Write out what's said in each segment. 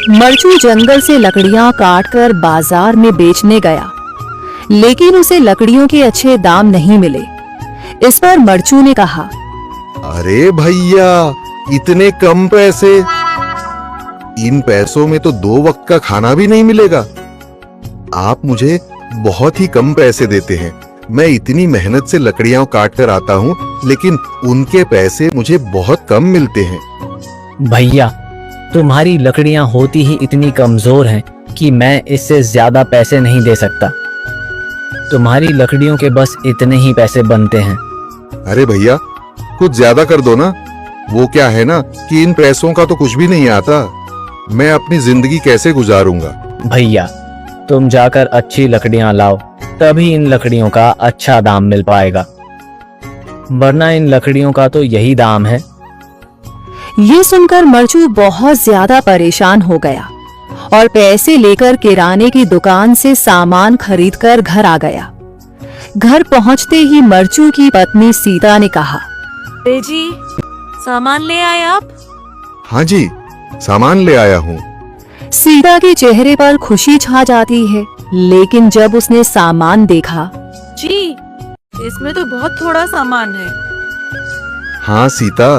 मरचू जंगल से लकड़ियां काटकर बाजार में बेचने गया, लेकिन उसे लकड़ियों के अच्छे दाम नहीं मिले। इस पर मरचू ने कहा, अरे भैया, इतने कम पैसे, इन पैसों में तो 2 वक्त का खाना भी नहीं मिलेगा। आप मुझे बहुत ही कम पैसे देते हैं। मैं इतनी मेहनत से लकड़ियां काट कर आता हूँ, लेकिन उनके पैसे मुझे बहुत कम मिलते हैं। भैया, तुम्हारी लकड़ियां होती ही इतनी कमजोर हैं कि मैं इससे ज्यादा पैसे नहीं दे सकता। तुम्हारी लकड़ियों के बस इतने ही पैसे बनते हैं। अरे भैया, कुछ ज्यादा कर दो ना। वो क्या है ना कि इन पैसों का तो कुछ भी नहीं आता। मैं अपनी जिंदगी कैसे गुजारूंगा? भैया, तुम जाकर अच्छी लकड़ियां लाओ, तभी इन लकड़ियों का अच्छा दाम मिल पाएगा, वरना इन लकड़ियों का तो यही दाम है। ये सुनकर मरचू बहुत ज्यादा परेशान हो गया और पैसे लेकर किराने की दुकान से सामान खरीदकर घर आ गया। घर पहुंचते ही मरचू की पत्नी सीता ने कहा, अरे जी, सामान ले आए आप? हाँ जी, सामान ले आया हूँ। सीता के चेहरे पर खुशी छा जाती है, लेकिन जब उसने सामान देखा, जी, इसमें तो बहुत थोड़ा सामान है। हाँ सीता,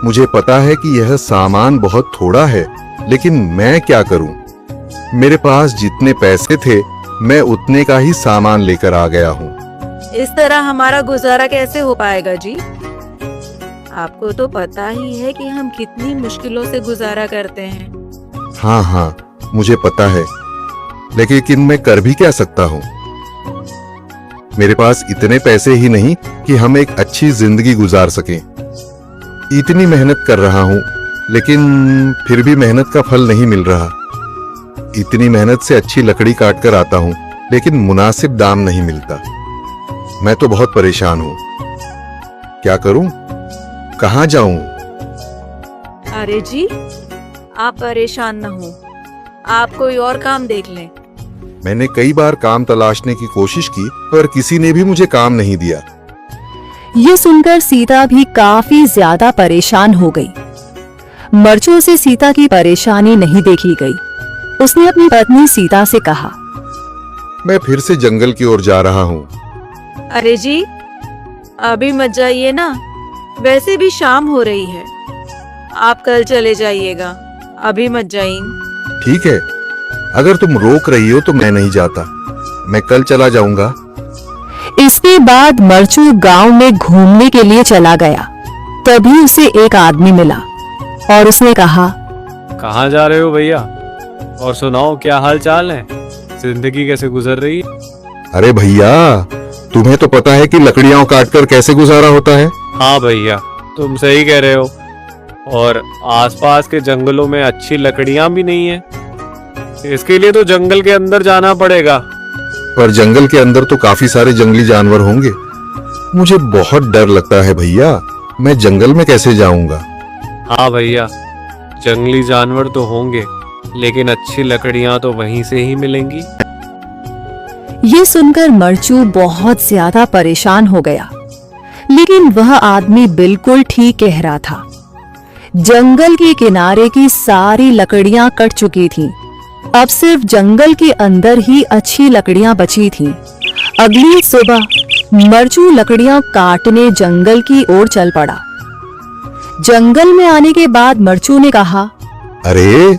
मुझे पता है कि यह सामान बहुत थोड़ा है, लेकिन मैं क्या करूं? मेरे पास जितने पैसे थे, मैं उतने का ही सामान लेकर आ गया हूँ। इस तरह हमारा गुजारा कैसे हो पाएगा जी? आपको तो पता ही है कि हम कितनी मुश्किलों से गुजारा करते हैं। हाँ हाँ, मुझे पता है, लेकिन मैं कर भी क्या सकता हूँ? मेरे पास इतने पैसे ही नहीं कि हम एक अच्छी जिंदगी गुजार सकें। इतनी मेहनत कर रहा हूँ, लेकिन फिर भी मेहनत का फल नहीं मिल रहा। इतनी मेहनत से अच्छी लकड़ी काट कर आता हूँ, लेकिन मुनासिब दाम नहीं मिलता। मैं तो बहुत परेशान हूँ। क्या करूं? कहाँ जाऊं? अरे जी, आप परेशान न हो, आप कोई और काम देख लें। मैंने कई बार काम तलाशने की कोशिश की, पर किसी ने भी मुझे काम नहीं दिया। ये सुनकर सीता भी काफी ज्यादा परेशान हो गई। मरचू से सीता की परेशानी नहीं देखी गई। उसने अपनी पत्नी सीता से कहा, मैं फिर से जंगल की ओर जा रहा हूँ। अरे जी, अभी मत जाइए ना, वैसे भी शाम हो रही है। आप कल चले जाइएगा, अभी मत जाइए। ठीक है, अगर तुम रोक रही हो तो मैं नहीं जाता। मैं कल चला जाऊंगा। इसके बाद मरचू गांव में घूमने के लिए चला गया। तभी उसे एक आदमी मिला और उसने कहा, कहाँ जा रहे हो भैया? और सुनाओ, क्या हाल चाल है? जिंदगी कैसे गुजर रही है? अरे भैया, तुम्हें तो पता है कि लकड़ियां काटकर कैसे गुजारा होता है। हाँ भैया, तुम सही कह रहे हो। और आसपास के जंगलों में अच्छी लकड़ियां भी नहीं है। इसके लिए तो जंगल के अंदर जाना पड़ेगा। पर जंगल के अंदर तो काफी सारे जंगली जानवर होंगे। मुझे बहुत डर लगता है भैया, मैं जंगल में कैसे जाऊंगा? हाँ भैया, जंगली जानवर तो होंगे, लेकिन अच्छी लकड़ियां तो वहीं से ही मिलेंगी। ये सुनकर मरचू बहुत ज्यादा परेशान हो गया, लेकिन वह आदमी बिल्कुल ठीक कह रहा था। जंगल के किनारे की सारी लकड़ियां कट चुकी थीं। अब सिर्फ जंगल के अंदर ही अच्छी लकड़ियां बची थीं। अगली सुबह मरचू लकड़ियां काटने जंगल की ओर चल पड़ा। जंगल में आने के बाद मरचू ने कहा, अरे,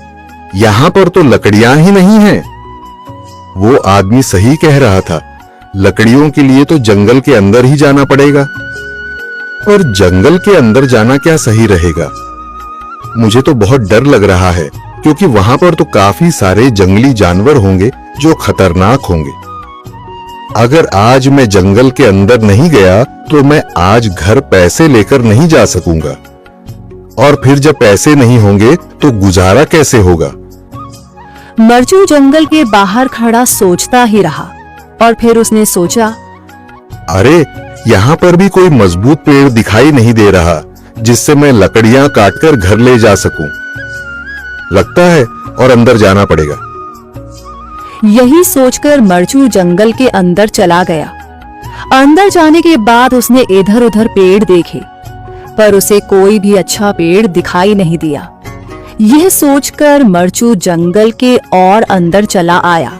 यहाँ पर तो लकड़ियां ही नहीं हैं। वो आदमी सही कह रहा था, लकड़ियों के लिए तो जंगल के अंदर ही जाना पड़ेगा। और जंगल के अंदर जाना क्या सही रहेगा? मुझे तो बहुत डर लग रहा है, क्योंकि वहां पर तो काफी सारे जंगली जानवर होंगे जो खतरनाक होंगे। अगर आज मैं जंगल के अंदर नहीं गया तो मैं आज घर पैसे लेकर नहीं जा सकूंगा, और फिर जब पैसे नहीं होंगे तो गुजारा कैसे होगा? मरचू जंगल के बाहर खड़ा सोचता ही रहा और फिर उसने सोचा, अरे, यहाँ पर भी कोई मजबूत पेड़ दिखाई नहीं दे रहा जिससे मैं लकड़ियां काटकर घर ले जा सकूं। लगता है और अंदर जाना पड़ेगा। यही सोचकर मरचू जंगल के अंदर चला गया। अंदर जाने के बाद उसने इधर उधर पेड़ देखे, पर उसे कोई भी अच्छा पेड़ दिखाई नहीं दिया। यह सोचकर मरचू जंगल के और अंदर चला आया।